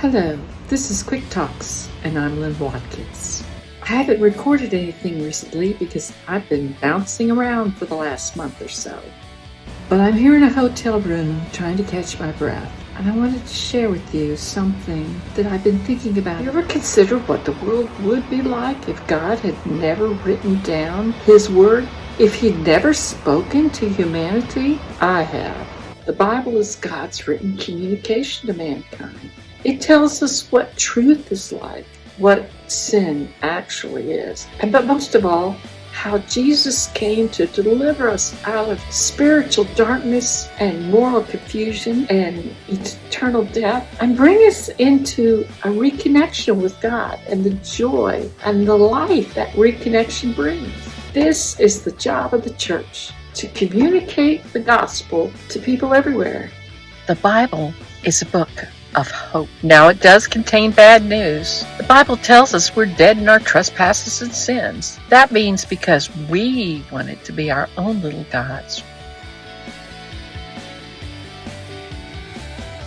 Hello, this is Quick Talks, and I'm Lynn Watkins. I haven't recorded anything recently because I've been bouncing around for the last month or so. But I'm here in a hotel room trying to catch my breath, and I wanted to share with you something that I've been thinking about. Have you ever considered what the world would be like if God had never written down His Word? If He'd never spoken to humanity? I have. The Bible is God's written communication to mankind. It tells us what truth is like, what sin actually is, but most of all, how Jesus came to deliver us out of spiritual darkness and moral confusion and eternal death and bring us into a reconnection with God and the joy and the life that reconnection brings. This is the job of the church, to communicate the gospel to people everywhere. The Bible is a book of hope. Now, it does contain bad news. The Bible tells us we're dead in our trespasses and sins. That means because we wanted to be our own little gods.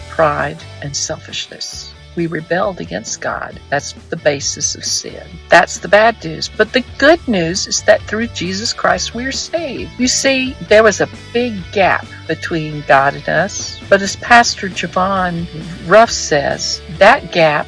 Pride and selfishness. We rebelled against God. That's the basis of sin. That's the bad news. But the good news is that through Jesus Christ we are saved. You see, there was a big gap between God and us. But as Pastor Javon Ruff says, that gap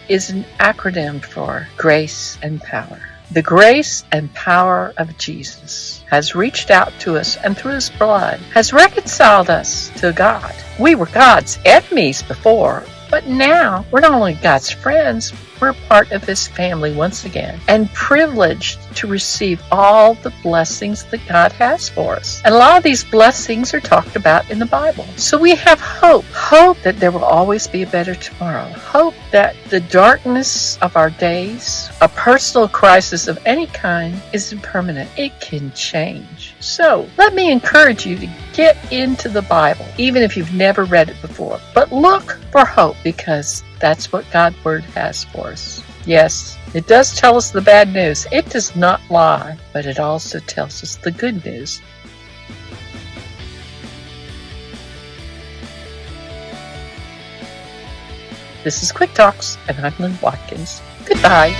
is an acronym for grace and power. The grace and power of Jesus has reached out to us and through His blood has reconciled us to God. We were God's enemies before, but now we're not only God's friends, we're part of His family once again and privileged to receive all the blessings that God has for us. And a lot of these blessings are talked about in the Bible. So we have hope. Hope that there will always be a better tomorrow. Hope that the darkness of our days, a personal crisis of any kind, isn't permanent. It can change. So let me encourage you to get into the Bible, even if you've never read it before. But look for hope, because that's what God's Word has for us. Yes, it does tell us the bad news. It does not lie, but it also tells us the good news. This is Quick Talks, and I'm Lynn Watkins. Goodbye.